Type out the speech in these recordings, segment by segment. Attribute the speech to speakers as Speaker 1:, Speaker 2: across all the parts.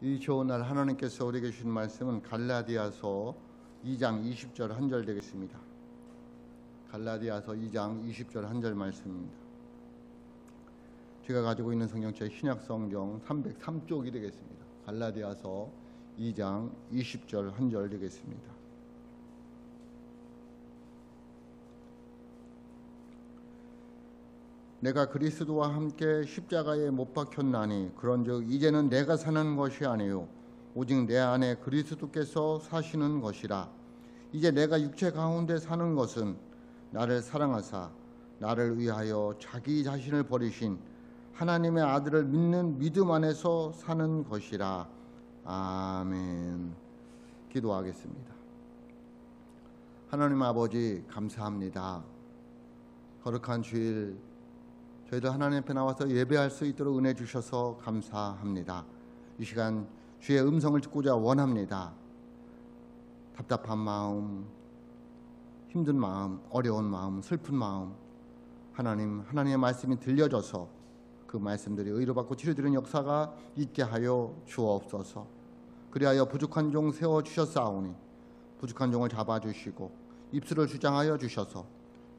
Speaker 1: 이 좋은 날 하나님께서 우리에게 주신 말씀은 갈라디아서 2장 20절 한 절 되겠습니다. 갈라디아서 2장 20절 한 절 말씀입니다. 제가 가지고 있는 성경책 신약성경 303쪽이 되겠습니다. 갈라디아서 2장 20절 한 절 되겠습니다. 내가 그리스도와 함께 십자가에 못 박혔나니 그런즉 이제는 내가 사는 것이 아니요 오직 내 안에 그리스도께서 사시는 것이라. 이제 내가 육체 가운데 사는 것은 나를 사랑하사 나를 위하여 자기 자신을 버리신 하나님의 아들을 믿는 믿음 안에서 사는 것이라. 아멘. 기도하겠습니다. 하나님 아버지, 감사합니다. 거룩한 주일 저희들 하나님 앞에 나와서 예배할 수 있도록 은혜 주셔서 감사합니다. 이 시간 주의 음성을 듣고자 원합니다. 답답한 마음, 힘든 마음, 어려운 마음, 슬픈 마음, 하나님의 말씀이 들려져서 그 말씀들이 의로 받고 치료되는 역사가 있게 하여 주옵소서. 그리하여 부족한 종 세워주셨사오니 부족한 종을 잡아주시고 입술을 주장하여 주셔서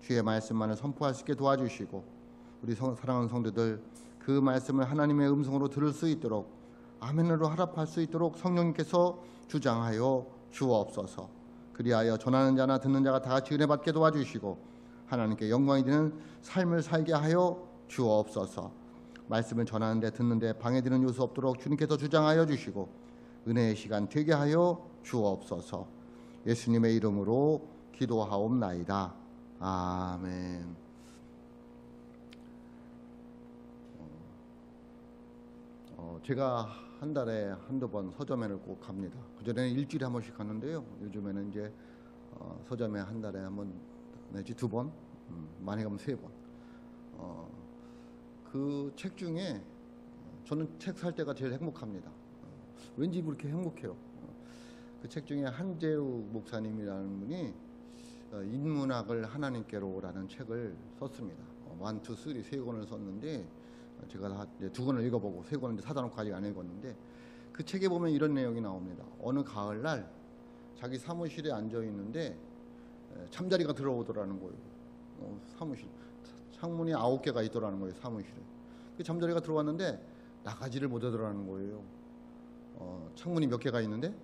Speaker 1: 주의 말씀만을 선포할 수 있게 도와주시고 우리 사랑하는 성도들 그 말씀을 하나님의 음성으로 들을 수 있도록 아멘으로 harap할 수 있도록 성령님께서 주장하여 주옵소서. 그리하여 전하는 자나 듣는 자가 다 같이 은혜 받게 도와주시고 하나님께 영광이 되는 삶을 살게 하여 주옵소서. 말씀을 전하는데 듣는데 방해되는 요소 없도록 주님께서 주장하여 주시고 은혜의 시간 되게 하여 주옵소서. 예수님의 이름으로 기도하옵나이다. 아멘. 제가 한 달에 한두 번 서점회를 꼭 갑니다. 그전에는 일주일에 한 번씩 갔는데요. 요즘에는 이제 서점회 한 달에 한 번 내지 두 번, 많이 가면 세 번. 그 책 중에 저는 책 살 때가 제일 행복합니다. 왠지 그렇게 행복해요. 그 책 중에 한재욱 목사님이라는 분이 인문학을 하나님께로라는 책을 썼습니다. 1, 2, 3 세 권을 썼는데 제가 두 권을 읽어보고 세 권을 사다 놓고 아직 안 읽었는데 그 책에 보면 이런 내용이 나옵니다. 어느 가을날 자기 사무실에 앉아 있는데 잠자리가 들어오더라는 거예요. 사무실 창문이 9개가 있더라는 거예요. 사무실에 그 잠자리가 들어왔는데 나가지를 못하더라는 거예요. 창문이 몇 개가 있는데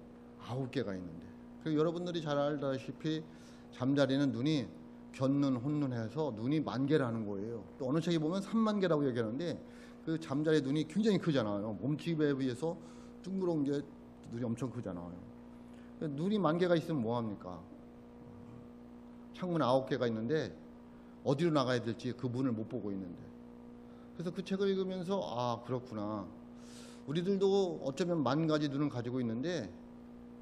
Speaker 1: 9개가 있는데. 그리고 여러분들이 잘 알다시피 잠자리는 눈이 견눈, 혼눈해서 눈이 10,000개라는 거예요. 또 어느 책에 보면 30,000개라고 얘기하는데 그 잠자리 눈이 굉장히 크잖아요. 몸집에 비해서 둥그런 게 눈이 엄청 크잖아요. 눈이 10,000개가 있으면 뭐합니까? 창문 9개가 있는데 어디로 나가야 될지 그 문을 못 보고 있는데. 그래서 그 책을 읽으면서 아, 그렇구나. 우리들도 어쩌면 10,000가지 눈을 가지고 있는데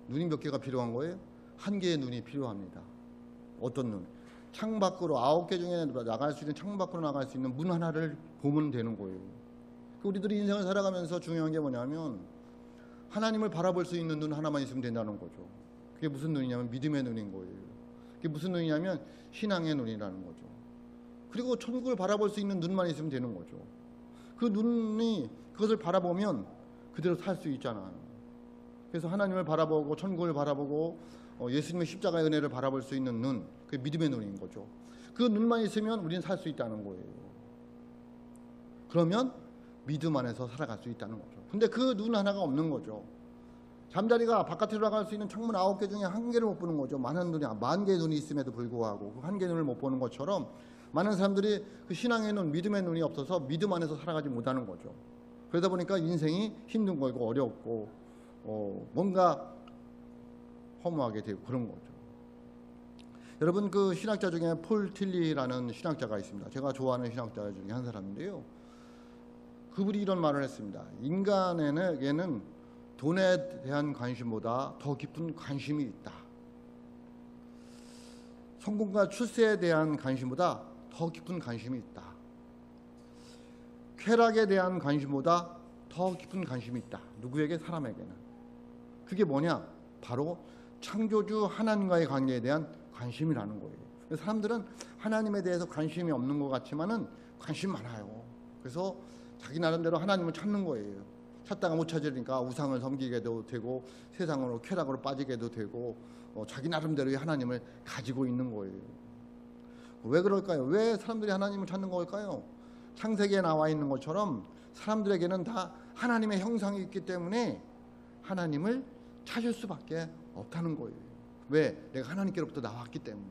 Speaker 1: 눈이 몇 개가 필요한 거예요? 1개의 눈이 필요합니다. 어떤 눈? 창밖으로 9개 중에 나갈 수 있는 창밖으로 나갈 수 있는 문 하나를 보면 되는 거예요. 우리들이 인생을 살아가면서 중요한 게 뭐냐면 하나님을 바라볼 수 있는 눈 하나만 있으면 된다는 거죠. 그게 무슨 눈이냐면 믿음의 눈인 거예요. 그게 무슨 눈이냐면 신앙의 눈이라는 거죠. 그리고 천국을 바라볼 수 있는 눈만 있으면 되는 거죠. 그 눈이 그것을 바라보면 그대로 살 수 있잖아요. 그래서 하나님을 바라보고 천국을 바라보고 예수님의 십자가의 은혜를 바라볼 수 있는 눈, 그게 믿음의 눈인 거죠. 그 눈만 있으면 우리는 살 수 있다는 거예요. 그러면 믿음 안에서 살아갈 수 있다는 거죠. 근데 그 눈 하나가 없는 거죠. 잠자리가 바깥으로 나갈 수 있는 창문 9개 중에 1개를 못 보는 거죠. 많은 눈이 10,000개의 눈이 있음에도 불구하고 그 1개 눈을 못 보는 것처럼 많은 사람들이 그 신앙의 눈, 믿음의 눈이 없어서 믿음 안에서 살아가지 못하는 거죠. 그러다 보니까 인생이 힘든 거고 어렵고 뭔가 허무하게 되고 그런 거죠. 여러분 그 신학자 중에 폴 틸리라는 신학자가 있습니다. 제가 좋아하는 신학자 중에 한 사람인데요. 그분이 이런 말을 했습니다. 인간에게는 돈에 대한 관심보다 더 깊은 관심이 있다. 성공과 출세에 대한 관심보다 더 깊은 관심이 있다. 쾌락에 대한 관심보다 더 깊은 관심이 있다. 누구에게? 사람에게는. 그게 뭐냐? 바로 창조주 하나님과의 관계에 대한 관심이라는 거예요. 사람들은 하나님에 대해서 관심이 없는 것 같지만은 관심 많아요. 그래서 자기 나름대로 하나님을 찾는 거예요. 찾다가 못 찾으니까 우상을 섬기게도 되고 세상으로 쾌락으로 빠지게도 되고 자기 나름대로의 하나님을 가지고 있는 거예요. 왜 그럴까요? 왜 사람들이 하나님을 찾는 걸까요? 창세기에 나와 있는 것처럼 사람들에게는 다 하나님의 형상이 있기 때문에 하나님을 찾을 수밖에 없다는 거예요. 왜? 내가 하나님께로부터 나왔기 때문에.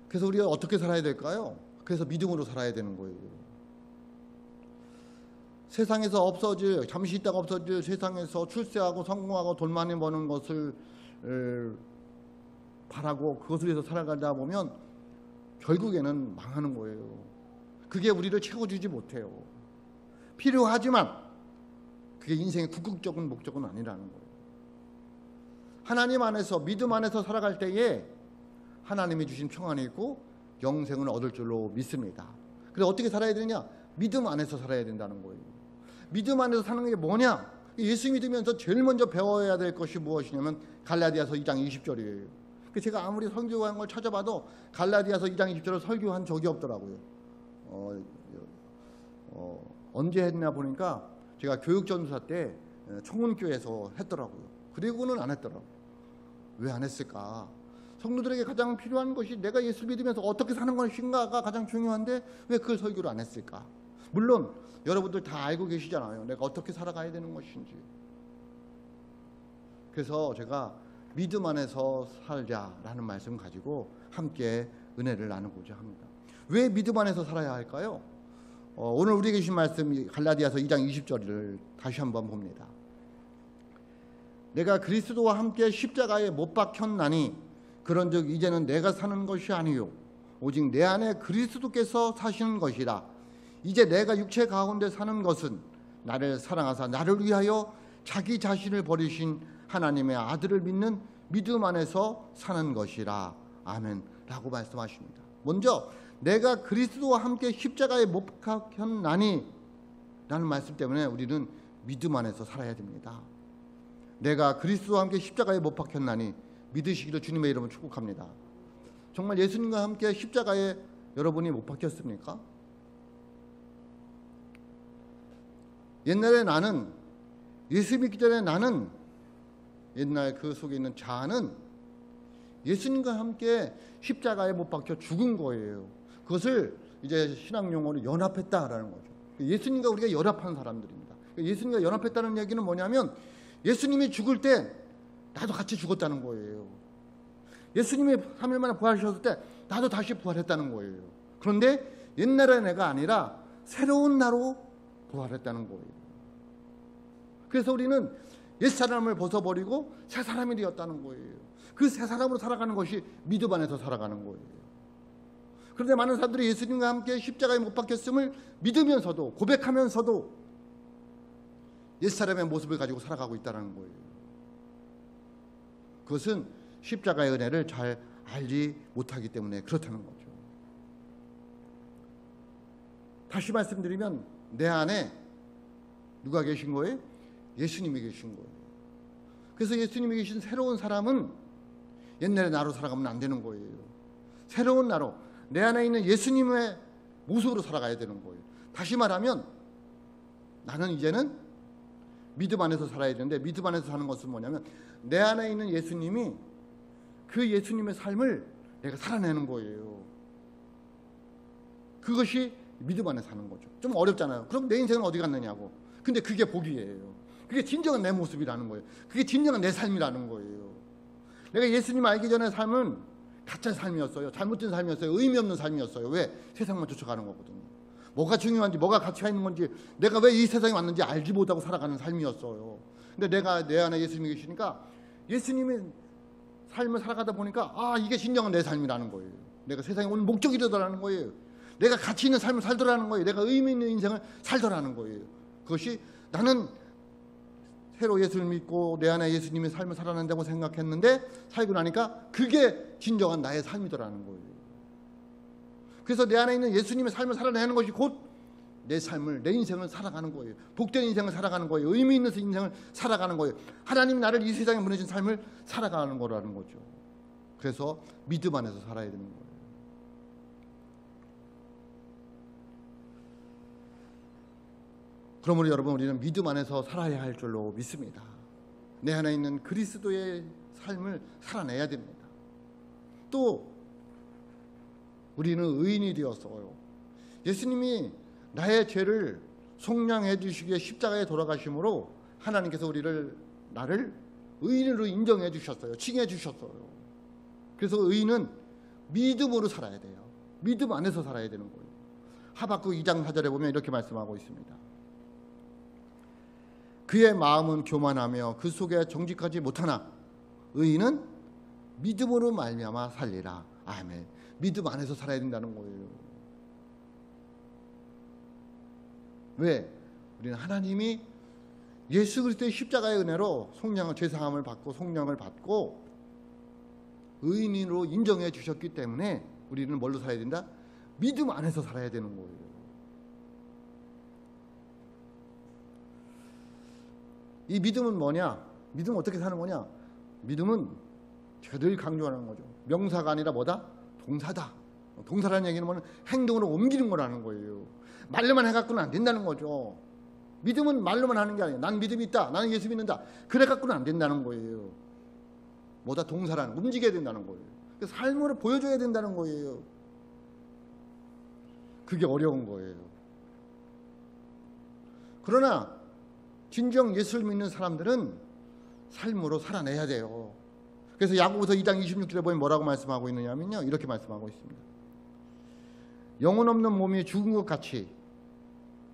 Speaker 1: 그래서 우리가 어떻게 살아야 될까요? 그래서 믿음으로 살아야 되는 거예요. 세상에서 없어질, 잠시 있다가 없어질 세상에서 출세하고 성공하고 돈 많이 버는 것을 바라고 그것을 위해서 살아가다 보면 결국에는 망하는 거예요. 그게 우리를 채워주지 못해요. 필요하지만 그게 인생의 궁극적인 목적은 아니라는 거예요. 하나님 안에서, 믿음 안에서 살아갈 때에 하나님이 주신 평안이 있고 영생을 얻을 줄로 믿습니다. 그래서 어떻게 살아야 되느냐? 믿음 안에서 살아야 된다는 거예요. 믿음 안에서 사는 게 뭐냐? 예수 믿으면서 제일 먼저 배워야 될 것이 무엇이냐면 갈라디아서 2장 20절이에요. 제가 아무리 설교한 걸 찾아봐도 갈라디아서 2장 20절을 설교한 적이 없더라고요. 언제 했나 보니까 제가 교육전도사 때 청운교회에서 했더라고요. 그리고는 안 했더라고요. 왜 안 했을까? 성도들에게 가장 필요한 것이 내가 예수 믿으면서 어떻게 사는 것인가가 가장 중요한데 왜 그걸 설교를 안 했을까? 물론 여러분들 다 알고 계시잖아요. 내가 어떻게 살아가야 되는 것인지. 그래서 제가 믿음 안에서 살자라는 말씀 가지고 함께 은혜를 나누고자 합니다. 왜 믿음 안에서 살아야 할까요? 오늘 우리에게 주신 말씀 갈라디아서 2장 20절을 다시 한번 봅니다. 내가 그리스도와 함께 십자가에 못 박혔나니 그런즉 이제는 내가 사는 것이 아니요 오직 내 안에 그리스도께서 사시는 것이라. 이제 내가 육체 가운데 사는 것은 나를 사랑하사 나를 위하여 자기 자신을 버리신 하나님의 아들을 믿는 믿음 안에서 사는 것이라. 아멘 라고 말씀하십니다. 먼저 내가 그리스도와 함께 십자가에 못 박혔나니 라는 말씀 때문에 우리는 믿음 안에서 살아야 됩니다. 내가 그리스도와 함께 십자가에 못 박혔나니 믿으시기를 주님의 이름으로 축복합니다. 정말 예수님과 함께 십자가에 여러분이 못 박혔습니까? 옛날에 나는 예수 믿기 전에 나는 옛날 그 속에 있는 자아는 예수님과 함께 십자가에 못 박혀 죽은 거예요. 그것을 이제 신학 용어로 연합했다라는 거죠. 예수님과 우리가 연합한 사람들입니다. 예수님과 연합했다는 얘기는 뭐냐면 예수님이 죽을 때 나도 같이 죽었다는 거예요. 예수님이 3일 만에 부활하셨을 때 나도 다시 부활했다는 거예요. 그런데 옛날의 내가 아니라 새로운 나로 부활했다는 거예요. 그래서 우리는 옛사람을 벗어버리고 새 사람이 되었다는 거예요. 그 새 사람으로 살아가는 것이 믿음 안에서 살아가는 거예요. 그런데 많은 사람들이 예수님과 함께 십자가에 못 박혔음을 믿으면서도 고백하면서도 옛사람의 모습을 가지고 살아가고 있다는 거예요. 그것은 십자가의 은혜를 잘 알지 못하기 때문에 그렇다는 거죠. 다시 말씀드리면 내 안에 누가 계신 거예요? 예수님이 계신 거예요. 그래서 예수님이 계신 새로운 사람은 옛날의 나로 살아가면 안 되는 거예요. 새로운 나로 내 안에 있는 예수님의 모습으로 살아가야 되는 거예요. 다시 말하면 나는 이제는 믿음 안에서 살아야 되는데 믿음 안에서 사는 것은 뭐냐면 내 안에 있는 예수님이 그 예수님의 삶을 내가 살아내는 거예요. 그것이 믿음 안에 사는 거죠. 좀 어렵잖아요. 그럼 내 인생은 어디 갔느냐고. 근데 그게 복이에요. 그게 진정한 내 모습이라는 거예요. 그게 진정한 내 삶이라는 거예요. 내가 예수님 알기 전의 삶은 가짜의 삶이었어요. 잘못된 삶이었어요. 의미 없는 삶이었어요. 왜? 세상만 쫓아가는 거거든요. 뭐가 중요한지 뭐가 가치가 있는 건지 내가 왜 이 세상에 왔는지 알지 못하고 살아가는 삶이었어요. 근데 내가 내 안에 예수님이 계시니까 예수님의 삶을 살아가다 보니까 이게 진정한 내 삶이라는 거예요. 내가 세상에 온 목적이 되더라는 거예요. 내가 가치 있는 삶을 살더라는 거예요. 내가 의미 있는 인생을 살더라는 거예요. 그것이 나는 새로 예수를 믿고 내 안에 예수님의 삶을 살아낸다고 생각했는데 살고 나니까 그게 진정한 나의 삶이더라는 거예요. 그래서 내 안에 있는 예수님의 삶을 살아내는 것이 곧 내 삶을, 내 인생을 살아가는 거예요. 복된 인생을 살아가는 거예요. 의미 있는 인생을 살아가는 거예요. 하나님이 나를 이 세상에 보내신 삶을 살아가는 거라는 거죠. 그래서 믿음 안에서 살아야 되는 거예요. 그러므로 여러분, 우리는 믿음 안에서 살아야 할 줄로 믿습니다. 내 안에 있는 그리스도의 삶을 살아내야 됩니다. 또 우리는 의인이 되었어요. 예수님이 나의 죄를 속량해 주시기에 십자가에 돌아가심으로 하나님께서 나를 의인으로 인정해 주셨어요. 칭해 주셨어요. 그래서 의인은 믿음으로 살아야 돼요. 믿음 안에서 살아야 되는 거예요. 하박국 2장 4절에 보면 이렇게 말씀하고 있습니다. 그의 마음은 교만하며 그 속에 정직하지 못하나 의인은 믿음으로 말미암아 살리라. 아멘. 믿음 안에서 살아야 된다는 거예요. 왜? 우리는 하나님이 예수 그리스도의 십자가의 은혜로 죄사함을 받고 속량을 받고 의인으로 인정해 주셨기 때문에 우리는 뭘로 살아야 된다? 믿음 안에서 살아야 되는 거예요. 이 믿음은 뭐냐? 믿음은 어떻게 사는 거냐? 믿음은 제가 늘 강조하는 거죠. 명사가 아니라 뭐다? 동사다. 동사라는 얘기는 뭐는 행동으로 옮기는 거라는 거예요. 말로만 해갖고는 안 된다는 거죠. 믿음은 말로만 하는 게 아니에요. 난 믿음이 있다. 나는 예수 믿는다. 그래 갖고는 안 된다는 거예요. 뭐다? 동사라는, 움직여야 된다는 거예요. 그래서 삶으로 보여줘야 된다는 거예요. 그게 어려운 거예요. 그러나 진정 예수를 믿는 사람들은 삶으로 살아내야 돼요. 그래서 야고보서 2장 26절에 보면 뭐라고 말씀하고 있느냐면요, 이렇게 말씀하고 있습니다. 영혼 없는 몸이 죽은 것 같이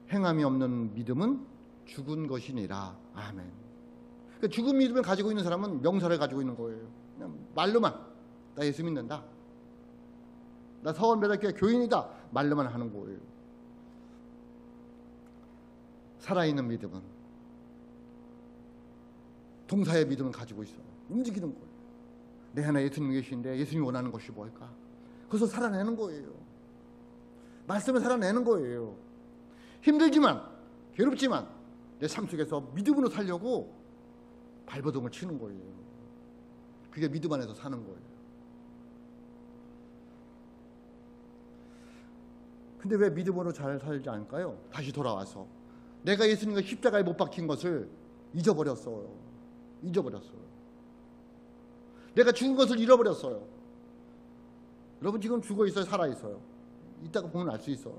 Speaker 1: 행함이 없는 믿음은 죽은 것이니라. 아멘. 그러니까 죽은 믿음을 가지고 있는 사람은 명사를 가지고 있는 거예요. 그냥 말로만 나 예수 믿는다, 나 서원배달교회 교인이다, 말로만 하는 거예요. 살아있는 믿음은 동사의 믿음을 가지고 있어요. 움직이는 거예요. 내 안에 예수님이 계신데 예수님이 원하는 것이 뭘까? 그것을 살아내는 거예요. 말씀을 살아내는 거예요. 힘들지만, 괴롭지만 내 삶 속에서 믿음으로 살려고 발버둥을 치는 거예요. 그게 믿음 안에서 사는 거예요. 근데 왜 믿음으로 잘 살지 않을까요? 다시 돌아와서 내가 예수님과 십자가에 못 박힌 것을 잊어버렸어요. 내가 죽은 것을 잃어버렸어요. 여러분 지금 죽어 있어요? 살아 있어요? 이따가 보면 알 수 있어요.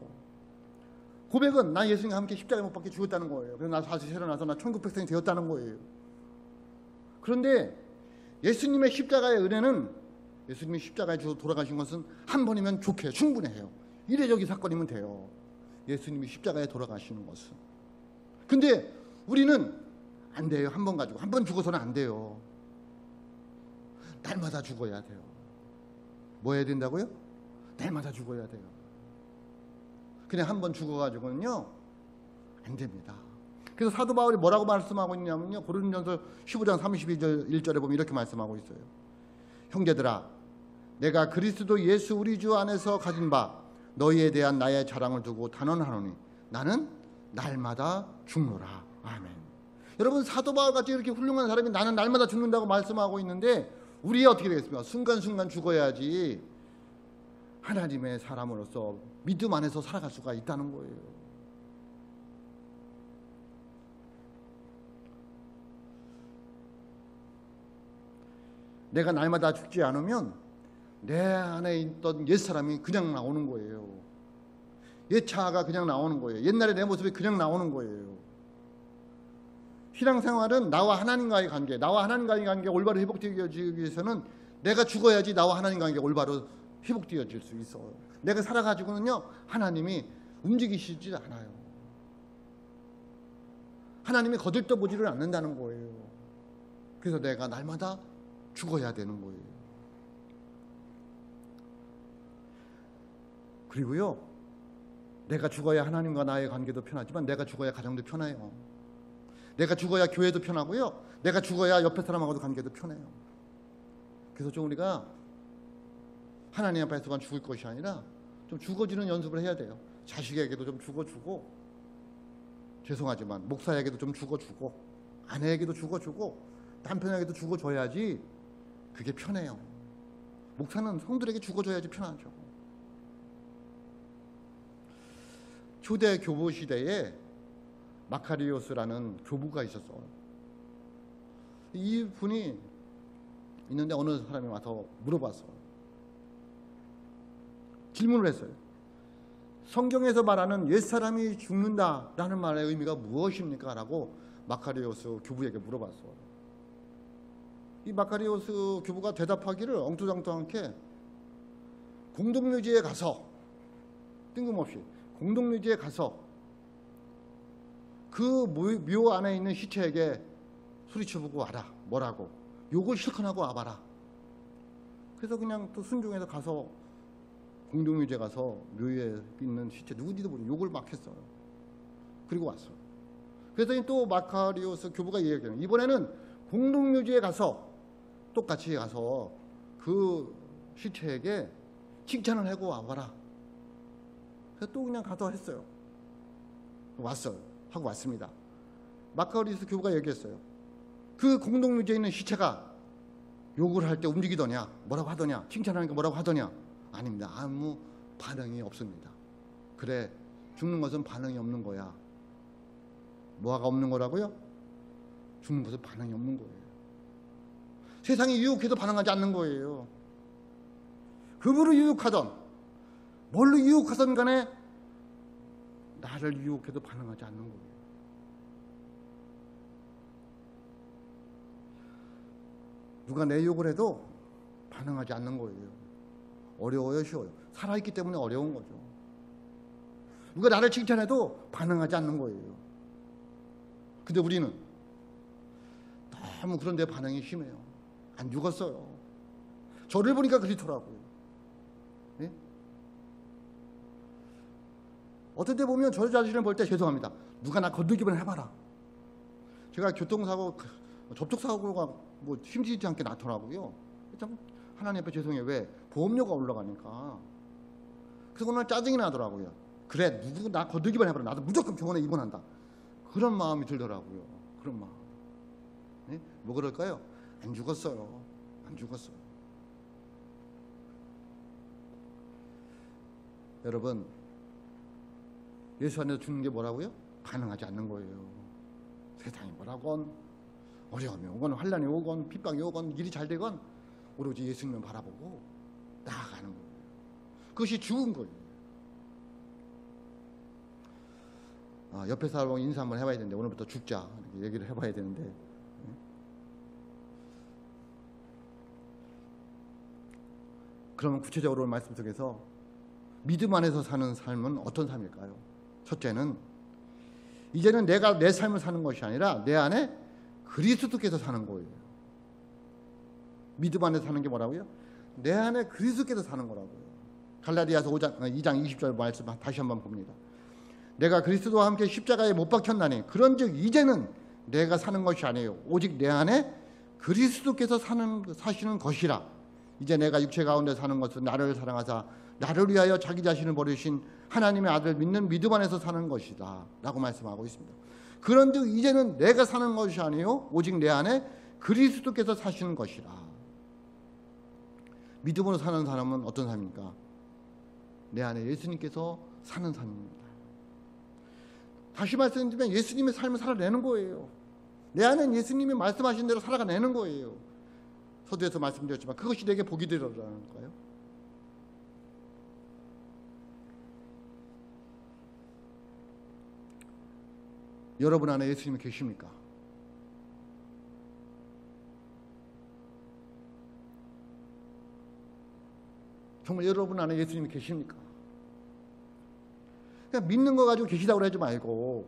Speaker 1: 고백은 나 예수님과 함께 십자가에 못 박혀 죽었다는 거예요. 그래서 나 다시 태어나서 나 천국 백성이 되었다는 거예요. 그런데 예수님의 십자가의 은혜는, 예수님이 십자가에 죽어 돌아가신 것은 한 번이면 좋게 충분해요. 이례적인 사건이면 돼요. 예수님이 십자가에 돌아가시는 것은. 근데 우리는 안 돼요. 한 번 가지고. 한 번 죽어서는 안 돼요. 날마다 죽어야 돼요. 뭐 해야 된다고요? 날마다 죽어야 돼요. 그냥 한 번 죽어가지고는요 안 됩니다. 그래서 사도 바울이 뭐라고 말씀하고 있냐면요, 고린도전서 15장 31절에 보면 이렇게 말씀하고 있어요. 형제들아, 내가 그리스도 예수 우리 주 안에서 가진 바 너희에 대한 나의 자랑을 두고 단언하노니 나는 날마다 죽노라. 아멘. 여러분, 사도 바울같이 이렇게 훌륭한 사람이 나는 날마다 죽는다고 말씀하고 있는데 우리 어떻게 되겠습니까? 순간순간 죽어야지 하나님의 사람으로서 믿음 안에서 살아갈 수가 있다는 거예요. 내가 날마다 죽지 않으면 내 안에 있던 옛사람이 그냥 나오는 거예요. 옛차가 그냥 나오는 거예요. 옛날에 내 모습이 그냥 나오는 거예요. 신앙생활은 나와 하나님과의 관계, 나와 하나님과의 관계가 올바로 회복되어지기 위해서는 내가 죽어야지 나와 하나님과의 관계가 올바로 회복되어질 수 있어요. 내가 살아가지고는요 하나님이 움직이시지 않아요. 하나님이 거들떠보지를 않는다는 거예요. 그래서 내가 날마다 죽어야 되는 거예요. 그리고요, 내가 죽어야 하나님과 나의 관계도 편하지만 내가 죽어야 가정도 편해요. 내가 죽어야 교회도 편하고요, 내가 죽어야 옆에 사람하고도 관계도 편해요. 그래서 좀 우리가 하나님 앞에서만 죽을 것이 아니라 좀 죽어지는 연습을 해야 돼요. 자식에게도 좀 죽어주고, 죄송하지만 목사에게도 좀 죽어주고, 아내에게도 죽어주고, 남편에게도 죽어줘야지 그게 편해요. 목사는 성들에게 죽어줘야지 편하죠. 초대 교부 시대에 마카리오스라는 교부가 있었어. 이 분이 있는데 어느 사람이 와서 물어봤어. 질문을 했어요. 성경에서 말하는 옛사람이 죽는다라는 말의 의미가 무엇입니까? 라고 마카리오스 교부에게 물어봤어. 이 마카리오스 교부가 대답하기를 엉뚱장뚱하게 공동묘지에 가서, 뜬금없이 공동묘지에 가서 그 묘 안에 있는 시체에게 소리쳐보고 와라. 뭐라고? 욕을 실컷 하고 와봐라. 그래서 그냥 또 순종해서 가서 공동묘지에 가서 묘에 있는 시체 누군지도 모르고 욕을 막 했어요. 그리고 왔어요. 그래서 또 마카리오스 교부가 얘기해요. 이번에는 공동묘지에 가서 똑같이 가서 그 시체에게 칭찬을 하고 와봐라. 그래서 또 그냥 가서 했어요. 왔어요. 하고 왔습니다. 마카리오스 교부가 얘기했어요. 그 공동묘지에 있는 시체가 욕을 할 때 움직이더냐, 뭐라고 하더냐, 칭찬하니까 뭐라고 하더냐. 아닙니다. 아무 반응이 없습니다. 그래, 죽는 것은 반응이 없는 거야. 뭐가 없는 거라고요? 죽는 것은 반응이 없는 거예요. 세상이 유혹해도 반응하지 않는 거예요. 금으로 유혹하던 뭘로 유혹하던 간에 나를 유혹해도 반응하지 않는 거예요. 누가 내 욕을 해도 반응하지 않는 거예요. 어려워요, 쉬워요? 살아있기 때문에 어려운 거죠. 누가 나를 칭찬해도 반응하지 않는 거예요. 근데 우리는 너무 그런데 반응이 심해요. 안 죽었어요. 저를 보니까 그렇더라고요. 예? 어떤 때 보면 저 자신을 볼 때 죄송합니다. 누가 나 건들기만 해봐라. 제가 교통사고, 접촉사고가 뭐 심심치 않게 나더라고요. 참 하나님 앞에 죄송해요. 왜? 보험료가 올라가니까. 그래서 오늘 짜증이 나더라고요. 그래, 누구 나 건들기만 해봐라. 나도 무조건 병원에 입원한다. 그런 마음이 들더라고요. 그런 마음. 네? 뭐 그럴까요? 안 죽었어요. 안 죽었어요. 여러분, 예수 안에서 죽는 게 뭐라고요? 반응하지 않는 거예요. 세상이 뭐라건, 어려움이 오건, 환난이 오건, 핍박이 오건, 일이 잘 되건 오로지 예수님을 바라보고 나아가는 거예요. 그것이 죽은 거예요. 옆에 사람하고 인사 한번 해봐야 되는데 오늘부터 죽자 이렇게 얘기를 해봐야 되는데, 그러면 구체적으로 말씀 속에서 믿음 안에서 사는 삶은 어떤 삶일까요? 첫째는 이제는 내가 내 삶을 사는 것이 아니라 내 안에 그리스도께서 사는 거예요. 믿음 안에 사는 게 뭐라고요? 내 안에 그리스도께서 사는 거라고요. 갈라디아서 2장 20절 말씀 다시 한번 봅니다. 내가 그리스도와 함께 십자가에 못 박혔나니 그런즉 이제는 내가 사는 것이 아니에요. 오직 내 안에 그리스도께서 사시는 것이라. 이제 내가 육체 가운데 사는 것은 나를 사랑하사 나를 위하여 자기 자신을 버리신 하나님의 아들 믿는 믿음 안에서 사는 것이다 라고 말씀하고 있습니다. 그런즉 이제는 내가 사는 것이 아니요 오직 내 안에 그리스도께서 사시는 것이라. 믿음으로 사는 사람은 어떤 삶입니까? 내 안에 예수님께서 사는 삶입니다. 다시 말씀드리면 예수님의 삶을 살아내는 거예요. 내 안엔 예수님이 말씀하신 대로 살아가내는 거예요. 서두에서 말씀드렸지만 그것이 내게 복이 되리라는 거예요. 여러분 안에 예수님이 계십니까? 정말 여러분 안에 예수님이 계십니까? 그냥 믿는 거 가지고 계시다고 하지 말고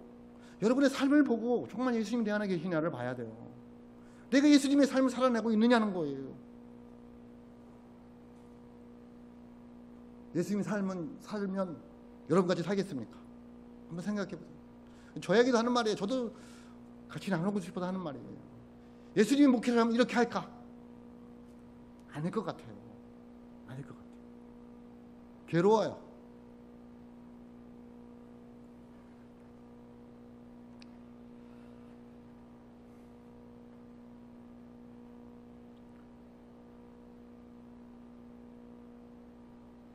Speaker 1: 여러분의 삶을 보고 정말 예수님이 내 안에 계시냐를 봐야 돼요. 내가 예수님의 삶을 살아내고 있느냐는 거예요. 예수님이 살면 여러분같이 살겠습니까? 한번 생각해 보세요. 저에게도 하는 말이에요. 저도 같이 나누고 싶어서 하는 말이에요. 예수님이 목회를 하면 이렇게 할까? 아닐 것 같아요. 아닐 것 같아요. 괴로워요.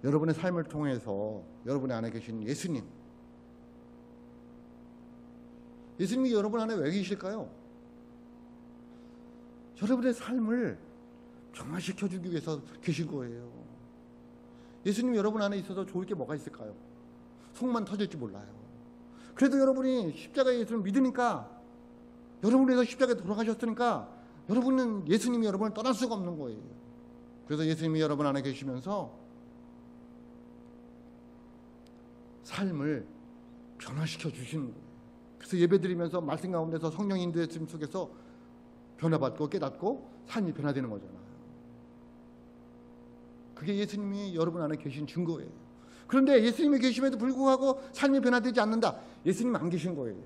Speaker 1: 여러분의 삶을 통해서 여러분의 안에 계신 예수님, 예수님이 여러분 안에 왜 계실까요? 여러분의 삶을 변화시켜주기 위해서 계신 거예요. 예수님이 여러분 안에 있어서 좋을 게 뭐가 있을까요? 속만 터질지 몰라요. 그래도 여러분이 십자가의 예수를 믿으니까, 여러분을 위해서 십자가에 돌아가셨으니까 여러분은 예수님이 여러분을 떠날 수가 없는 거예요. 그래서 예수님이 여러분 안에 계시면서 삶을 변화시켜 주시는 거예요. 그래서 예배드리면서 말씀 가운데서 성령 인도의 씀 속에서 변화받고 깨닫고 삶이 변화되는 거잖아요. 그게 예수님이 여러분 안에 계신 증거예요. 그런데 예수님이 계심에도 불구하고 삶이 변화되지 않는다. 예수님 안 계신 거예요.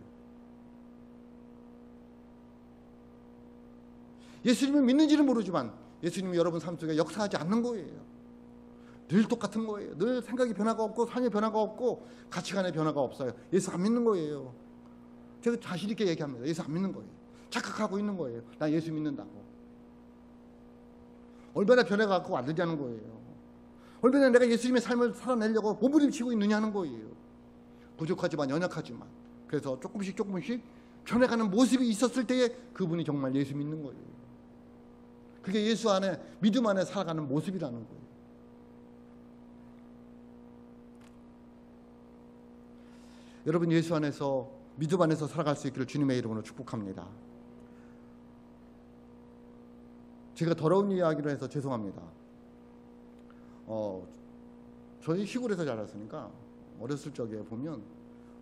Speaker 1: 예수님을 믿는지는 모르지만 예수님이 여러분 삶 속에 역사하지 않는 거예요. 늘 똑같은 거예요. 늘 생각의 변화가 없고 삶의 변화가 없고 가치관의 변화가 없어요. 예수 안 믿는 거예요. 제가 자신 있게 얘기합니다. 예수 안 믿는 거예요. 착각하고 있는 거예요. 나 예수 믿는다고. 얼마나 변해갖고 안 되냐는 거예요. 얼마나 내가 예수님의 삶을 살아내려고 몸부림치고 있느냐는 거예요. 부족하지만 연약하지만 그래서 조금씩 변해가는 모습이 있었을 때에 그분이 정말 예수 믿는 거예요. 그게 예수 안에 믿음 안에 살아가는 모습이라는 거예요. 여러분 예수 안에서 믿음 안에서 살아갈 수 있기를 주님의 이름으로 축복합니다. 제가 더러운 이야기를 해서 죄송합니다. 저희 시골에서 자랐으니까 어렸을 적에 보면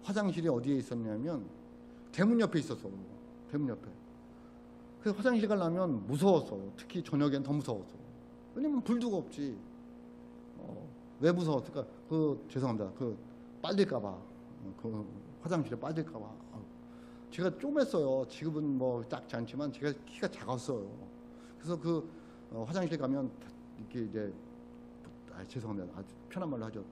Speaker 1: 화장실이 어디에 있었냐면 대문 옆에 있었어요. 대문 옆에. 그래서 화장실 가려면 무서웠어요. 특히 저녁엔 더 무서웠어요. 왜냐면 불도 없지. 왜 무서웠을까? 죄송합니다. 빠질까봐. 화장실에 빠질까봐. 제가 쪼맸어요. 지금은 뭐 작지 않지만 제가 키가 작았어요. 그래서 화장실 가면 이렇게 이제 죄송합니다. 아주 편한 말로 하죠.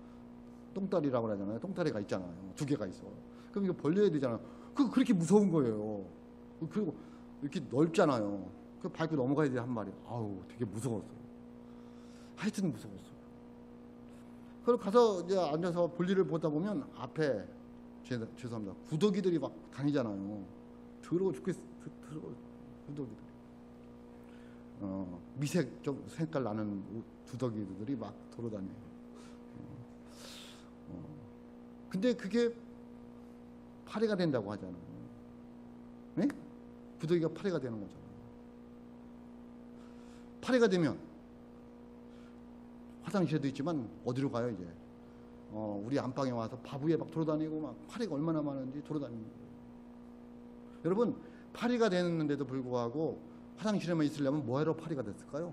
Speaker 1: 똥다리라고 하잖아요. 똥다리가 있잖아요. 2개가 있어. 그럼 이거 벌려야 되잖아요. 그렇게 무서운 거예요. 그리고 이렇게 넓잖아요. 그 밟고 넘어가야 돼 한 말이. 아우 되게 무서웠어요. 하여튼 무서웠어요. 그리고 가서 이제 앉아서 볼일을 보다 보면 앞에 죄송합니다. 구더기들이 막 다니잖아요. 더러워 죽겠어. 구더기들. 미색 좀 색깔 나는 두더기들이 막 돌아다녀요. 근데 그게 파리가 된다고 하잖아요. 네? 구더기가 파리가 되는 거잖아요. 파리가 되면 화장실에도 있지만 어디로 가요 이제? 우리 안방에 와서 밥 위에 막 돌아다니고 막 파리가 얼마나 많은지 돌아다니는 거예요. 여러분 파리가 되는데도 불구하고 화장실에만 있으려면 뭐하러 파리가 됐을까요?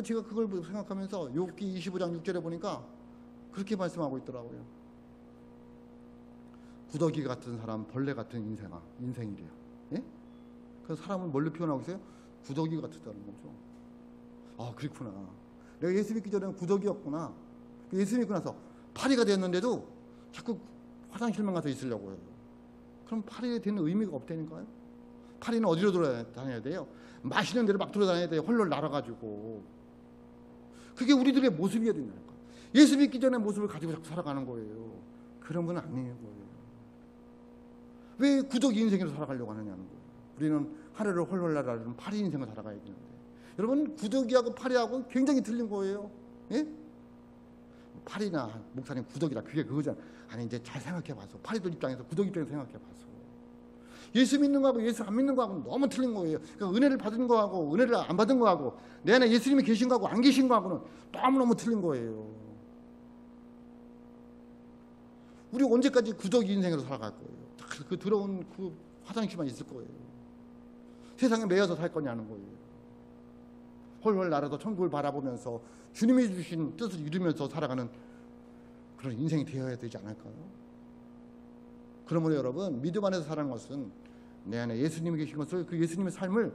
Speaker 1: 제가 그걸 생각하면서 욥기 25장 6절에 보니까 그렇게 말씀하고 있더라고요. 구더기 같은 사람, 벌레 같은 인생이래요. 예? 그래서 사람을 뭘로 표현하고 있어요? 구더기 같다는 거죠. 아, 그렇구나. 내가 예수 믿기 전에는 구더기였구나. 예수 믿고 나서 파리가 됐는데도 자꾸 화장실만 가서 있으려고 해요. 그럼 파리가 되는 의미가 없다니까요? 파리는 어디로 돌아다녀야 돼요? 맛있는 데로 막 돌아다녀야 돼요. 홀로 날아가지고. 그게 우리들의 모습이어야 된다니까. 예수 믿기 전에 모습을 가지고 자꾸 살아가는 거예요. 그런 건 아니에요. 왜 구더기 인생으로 살아가려고 하느냐는 거예요. 우리는 하루를 홀홀 날아가는 파리 인생을 살아가야 되는데, 여러분 구더기하고 파리하고 굉장히 틀린 거예요. 예? 파리나 목사님 구더기라 그게 그거잖아. 아니 이제 잘 생각해봐서 파리들 입장에서 구더기 입장에서 생각해봐서 예수 믿는 거하고 예수 안 믿는 거하고는 너무 틀린 거예요. 그러니까 은혜를 받은 거하고 은혜를 안 받은 거하고 내 안에 예수님이 계신 거하고 안 계신 거하고는 너무너무 틀린 거예요. 우리 언제까지 구더기 인생으로 살아갈 거예요? 그 더러운 그 화장실만 있을 거예요. 세상에 매여서 살 거냐는 거예요. 홀홀 날아도 천국을 바라보면서 주님이 주신 뜻을 이루면서 살아가는 그런 인생이 되어야 되지 않을까요? 그러므로 여러분 믿음 안에서 살아가는 것은 내 안에 예수님이 계신 것을 그 예수님의 삶을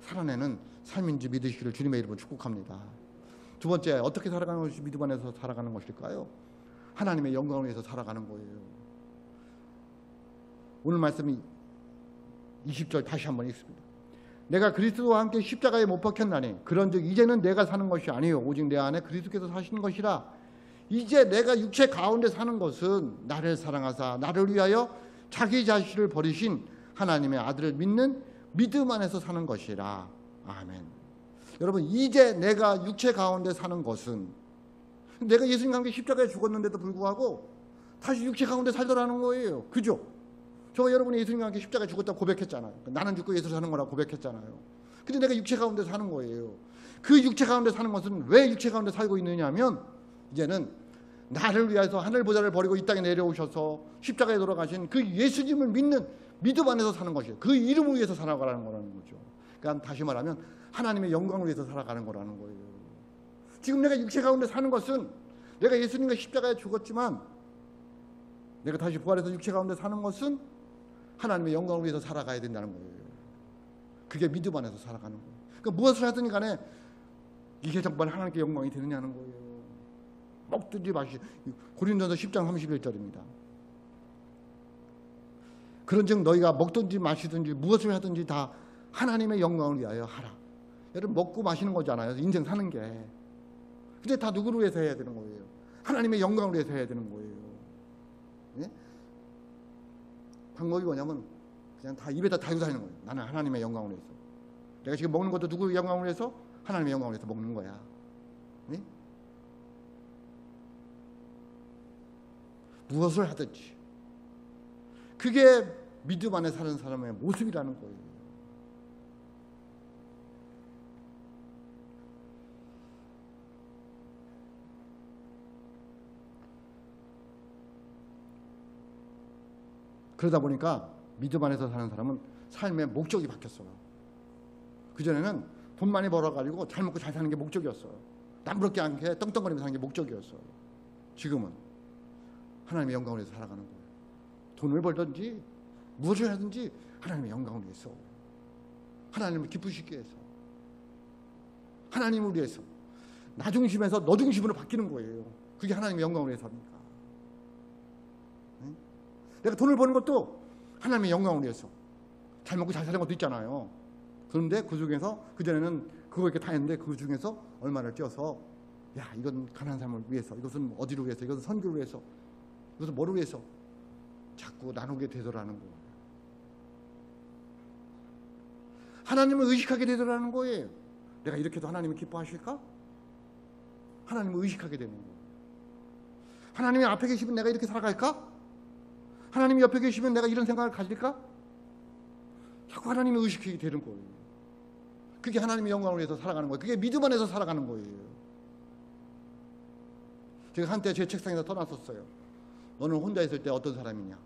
Speaker 1: 살아내는 삶인지 믿으시기를 주님의 이름으로 축복합니다. 두 번째, 어떻게 살아가는 것이 믿음 안에서 살아가는 것일까요? 하나님의 영광을 위해서 살아가는 거예요. 오늘 말씀이 20절 다시 한번 읽습니다. 내가 그리스도와 함께 십자가에 못 박혔나니 그런즉 이제는 내가 사는 것이 아니요 오직 내 안에 그리스도께서 사시는 것이라. 이제 내가 육체 가운데 사는 것은 나를 사랑하사 나를 위하여 자기 자신을 버리신 하나님의 아들을 믿는 믿음 안에서 사는 것이라. 아멘. 여러분, 이제 내가 육체 가운데 사는 것은, 내가 예수님과 함께 십자가에 죽었는데도 불구하고 다시 육체 가운데 살더라는 거예요. 그죠? 저 여러분이 예수님과 함께 십자가에 죽었다고 고백했잖아요. 나는 죽고 예수 사는 거라고 고백했잖아요. 근데 내가 육체 가운데 사는 거예요. 그 육체 가운데 사는 것은 왜 육체 가운데 살고 있느냐 하면, 이제는 나를 위해서 하늘보좌를 버리고 이 땅에 내려오셔서 십자가에 돌아가신 그 예수님을 믿는 믿음 안에서 사는 것이에요. 그 이름을 위해서 살아가라는 거라는 거죠. 그러니까 다시 말하면 하나님의 영광을 위해서 살아가는 거라는 거예요. 지금 내가 육체 가운데 사는 것은, 내가 예수님과 십자가에 죽었지만 내가 다시 부활해서 육체 가운데 사는 것은 하나님의 영광을 위해서 살아가야 된다는 거예요. 그게 믿음 안에서 살아가는 거예요. 그러니까 무엇을 하든 간에 이게 정말 하나님께 영광이 되느냐는 거예요. 먹든지 마시. 고린도전서 10장 31절입니다. 그런즉 너희가 먹든지 마시든지 무엇을 하든지 다 하나님의 영광을 위하여 하라. 여러분, 먹고 마시는 거잖아요, 인생 사는 게. 근데 다 누구를 위해서 해야 되는 거예요? 하나님의 영광을 위해서 해야 되는 거예요. 예? 방법이 뭐냐면 그냥 다 입에다 달고 다니는 거예요. 나는 하나님의 영광을 위해서. 내가 지금 먹는 것도 누구의 영광을 위해서? 하나님의 영광을 위해서 먹는 거야. 예? 무엇을 하든지. 그게 믿음 안에 사는 사람의 모습이라는 거예요. 그러다 보니까 믿음 안에서 사는 사람은 삶의 목적이 바뀌었어요. 그전에는 돈 많이 벌어가지고 잘 먹고 잘 사는 게 목적이었어요. 남부럽지 않게 떵떵거리면서 사는 게 목적이었어요. 지금은 하나님의 영광을 위해서 살아가는 거예요. 돈을 벌든지 무엇을 하든지 하나님의 영광을 위해서, 하나님을 기쁘시게 위해서, 하나님을 위해서, 나 중심에서 너 중심으로 바뀌는 거예요. 그게 하나님의 영광을 위해서니까. 내가 돈을 버는 것도 하나님의 영광을 위해서, 잘 먹고 잘 사는 것도 있잖아요. 그런데 그 중에서, 그전에는 그거 이렇게 다 했는데 그 중에서 얼마를 떼어서, 야, 이건 가난한 사람을 위해서, 이것은 어디를 위해서, 이것은 선교를 위해서, 이것은 뭐를 위해서 자꾸 나누게 되더라는 거예요. 하나님을 의식하게 되더라는 거예요. 내가 이렇게 해도 하나님이 기뻐하실까? 하나님을 의식하게 되는 거예요. 하나님이 앞에 계시면 내가 이렇게 살아갈까? 하나님이 옆에 계시면 내가 이런 생각을 가질까? 자꾸 하나님을 의식하게 되는 거예요. 그게 하나님의 영광을 위해서 살아가는 거예요. 그게 믿음 안에서 살아가는 거예요. 제가 한때 제 책상에서 떠났었어요. 너는 혼자 있을 때 어떤 사람이냐?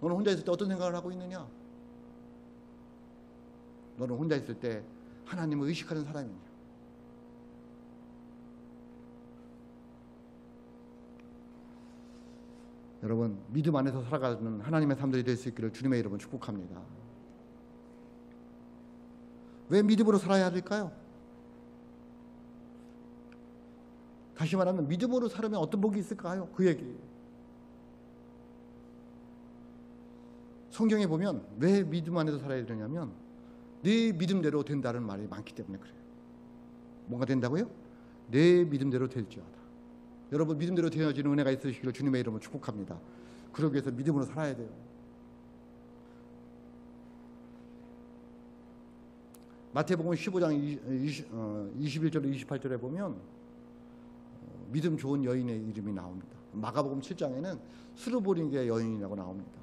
Speaker 1: 너는 혼자 있을 때 어떤 생각을 하고 있느냐? 너는 혼자 있을 때 하나님을 의식하는 사람이냐? 여러분, 믿음 안에서 살아가는 하나님의 사람들이 될 수 있기를 주님의 이름으로 축복합니다. 왜 믿음으로 살아야 될까요? 다시 말하면 믿음으로 살면 어떤 복이 있을까요? 그 얘기예요. 성경에 보면 왜 믿음 안에서 살아야 되냐면 내 믿음대로 된다는 말이 많기 때문에 그래요. 뭔가 된다고요? 내 믿음대로 될지어다. 여러분, 믿음대로 되어지는 은혜가 있으시기를 주님의 이름으로 축복합니다. 그러기 위해서 믿음으로 살아야 돼요. 마태복음 15장 21절 28절에 보면 믿음 좋은 여인의 이름이 나옵니다. 마가복음 7장에는 스루보니게 여인이라고 나옵니다.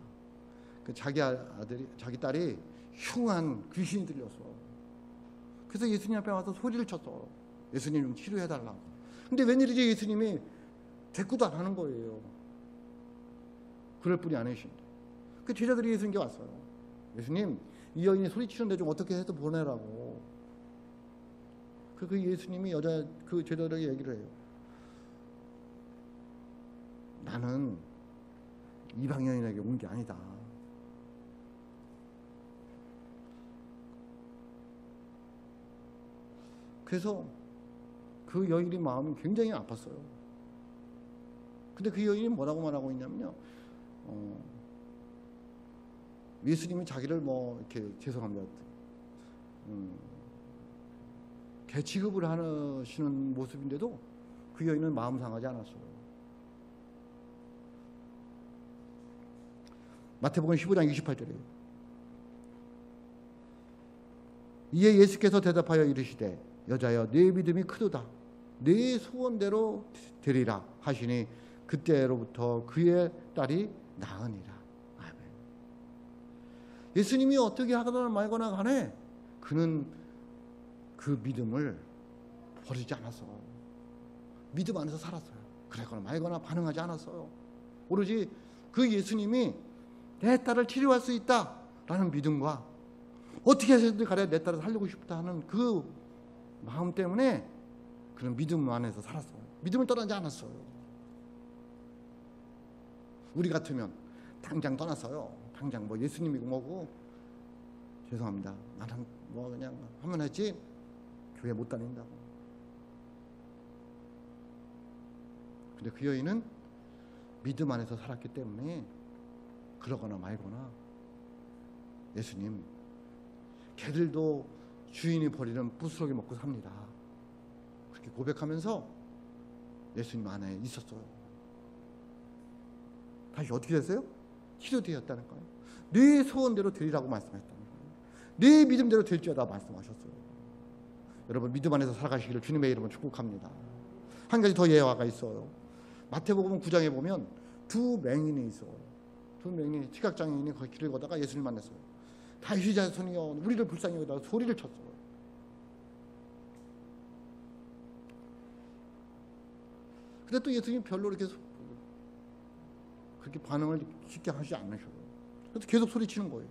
Speaker 1: 그 자기 딸이 흉한 귀신이 들려서, 그래서 예수님 앞에 와서 소리를 쳤어. 예수님 좀 치료해달라고. 근데 웬일이지 예수님이 대꾸도 안 하는 거예요. 그럴 뿐이 아니신데. 그 제자들이 예수님께 왔어요. 예수님, 이 여인이 소리치는데 좀 어떻게 해서 보내라고. 그 예수님이 그 제자들에게 얘기를 해요. 나는 이방 여인에게 온 게 아니다. 그래서 그 여인의 마음이 굉장히 아팠어요. 근데 그 여인이 뭐라고 말하고 있냐면요. 예수님이 자기를 이렇게, 죄송합니다, 개 취급을 하시는 모습인데도 그 여인은 마음 상하지 않았어요. 마태복음 15장 28절이에요. 이에 예수께서 대답하여 이르시되 여자여 네 믿음이 크도다. 네 소원대로 되리라 하시니 그때로부터 그의 딸이 나으니라. 아멘. 예수님이 어떻게 하거나 말거나 간에 그는 그 믿음을 버리지 않았어. 믿음 안에서 살았어요. 그랬거나 말거나 반응하지 않았어요. 오로지 그 예수님이 내 딸을 치료할 수 있다라는 믿음과 어떻게 해서든 가려 내 딸을 살리고 싶다 하는 그 마음 때문에 그런 믿음 안에서 살았어요. 믿음을 떠나지 않았어요. 우리 같으면 당장 떠났어요. 당장 뭐 예수님이고 뭐고 죄송합니다. 나는 뭐 그냥 하면 했지 교회 못 다닌다고. 근데 그 여인은 믿음 안에서 살았기 때문에 그러거나 말거나 예수님 개들도 주인이 버리는 부스러기 먹고 삽니다. 그렇게 고백하면서 예수님 안에 있었어요. 다시 어떻게 됐어요? 치료되었다는 거예요. 네 소원대로 되리라고 말씀했다는 거예요. 네 믿음대로 될지어다 말씀하셨어요. 여러분 믿음 안에서 살아가시기를 주님의 이름으로 축복합니다. 한 가지 더 예화가 있어요. 마태복음 9장에 보면 두 맹인이 있어요. 두 맹인이 시각장애인이 거기 길을 걷다가 예수님 만났어요. 다윗의 자손이여 우리를 불쌍히 여기다가 소리를 쳤어요. 근데 또 예수님이 별로 이렇게 그렇게 반응을 쉽게 하지 않으셔요. 그래서 계속 소리치는 거예요.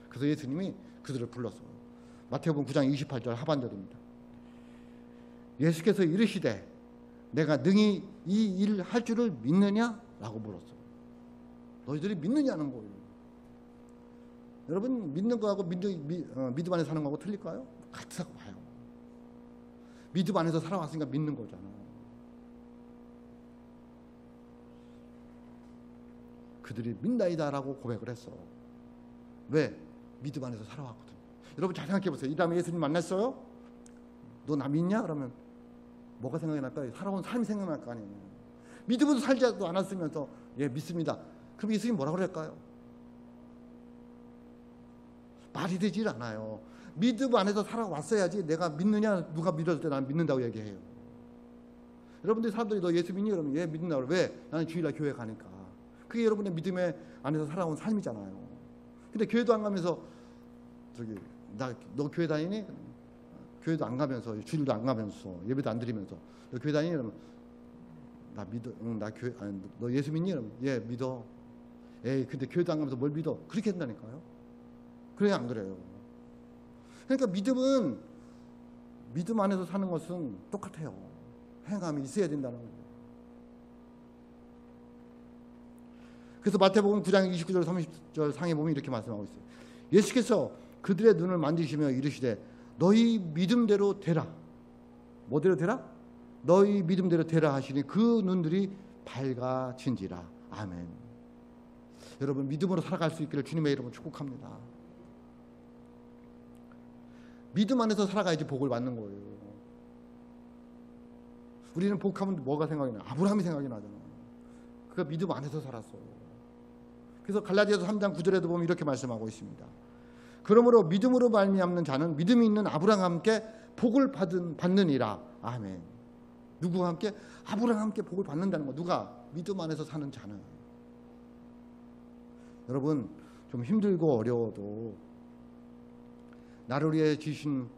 Speaker 1: 그래서 예수님이 그들을 불렀어요. 마태복음 9장 28절 하반절입니다. 예수께서 이르시되 내가 능히 이 일을 할 줄을 믿느냐? 라고 물었어요. 너희들이 믿느냐는 거예요. 여러분 믿는 거하고 믿음 안에 사는 거하고 틀릴까요? 같다고 봐요. 믿음 안에서 살아왔으니까 믿는 거잖아. 그들이 믿나이다라고 고백을 했어. 왜? 믿음 안에서 살아왔거든. 여러분 잘 생각해 보세요. 이 다음에 예수님 만났어요? 너 나 믿냐? 그러면 뭐가 생각이 날까요? 살아온 삶이 생각날 거 아니에요. 믿음으로 살지도 않았으면서 예 믿습니다. 그럼 예수님 뭐라고 그럴까요? 말이 되질 않아요. 믿음 안에서 살아왔어야지 내가 믿느냐 누가 믿었을 때 나는 믿는다고 얘기해요. 여러분들 사람들이 너 예수 믿니? 그러면 예 믿는다고. 왜? 나는 주일날 교회 가니까. 그게 여러분의 믿음의 안에서 살아온 삶이잖아요. 근데 교회도 안 가면서 저기 너 교회 다니니? 교회도 안 가면서 주일도 안 가면서 예배도 안 드리면서 너 교회 다니니? 그러면 나 믿어. 응, 나 교회 아니 너 예수 믿니? 그러면 예 믿어. 에이 근데 교회도 안 가면서 뭘 믿어? 그렇게 한다니까요. 그래요 안 그래요? 그러니까 믿음은 믿음 안에서 사는 것은 똑같아요. 행함이 있어야 된다는 거예요. 그래서 마태복음 9장 29절 30절 상에 보면 이렇게 말씀하고 있어요. 예수께서 그들의 눈을 만지시며 이르시되 너희 믿음대로 되라. 뭐대로 되라? 너희 믿음대로 되라 하시니 그 눈들이 밝아진지라. 아멘. 여러분 믿음으로 살아갈 수 있기를 주님의 이름으로 축복합니다. 믿음 안에서 살아가야지 복을 받는 거예요. 우리는 복하면 뭐가 생각이 나? 아브라함이 생각이 나잖아요. 그가 믿음 안에서 살았어요. 그래서 갈라디아서 3장 9절에도 보면 이렇게 말씀하고 있습니다. 그러므로 믿음으로 말미암는 자는 믿음이 있는 아브라함과 함께 복을 받느니라. 아멘. 누구와 함께? 아브라함과 함께 복을 받는다는 거. 누가? 믿음 안에서 사는 자는. 여러분 좀 힘들고 어려워도 나를 위해 주신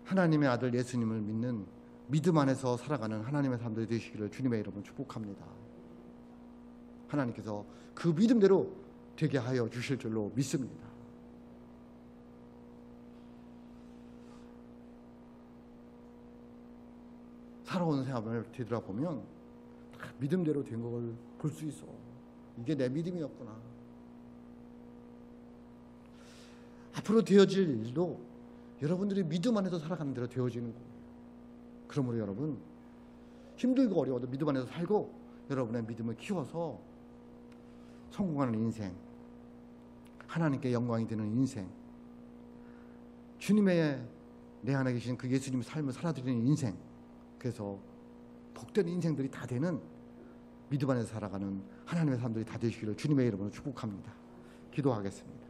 Speaker 1: 하나님의 아들 예수님을 믿는 믿음 안에서 살아가는 하나님의 사람들이 되시기를 주님의 이름으로 축복합니다. 하나님께서 그 믿음대로 되게 하여 주실 줄로 믿습니다. 살아온 삶을 되돌아보면 다 믿음대로 된 걸 볼 수 있어. 이게 내 믿음이었구나. 앞으로 되어질 일도 여러분들이 믿음 안에서 살아가는 대로 되어지는 거예요. 그러므로 여러분 힘들고 어려워도 믿음 안에서 살고 여러분의 믿음을 키워서 성공하는 인생, 하나님께 영광이 되는 인생, 주님의 내 안에 계신 그 예수님의 삶을 살아드리는 인생, 그래서 복된 인생들이 다 되는 믿음 안에서 살아가는 하나님의 사람들이 다 되시기를 주님의 이름으로 축복합니다. 기도하겠습니다.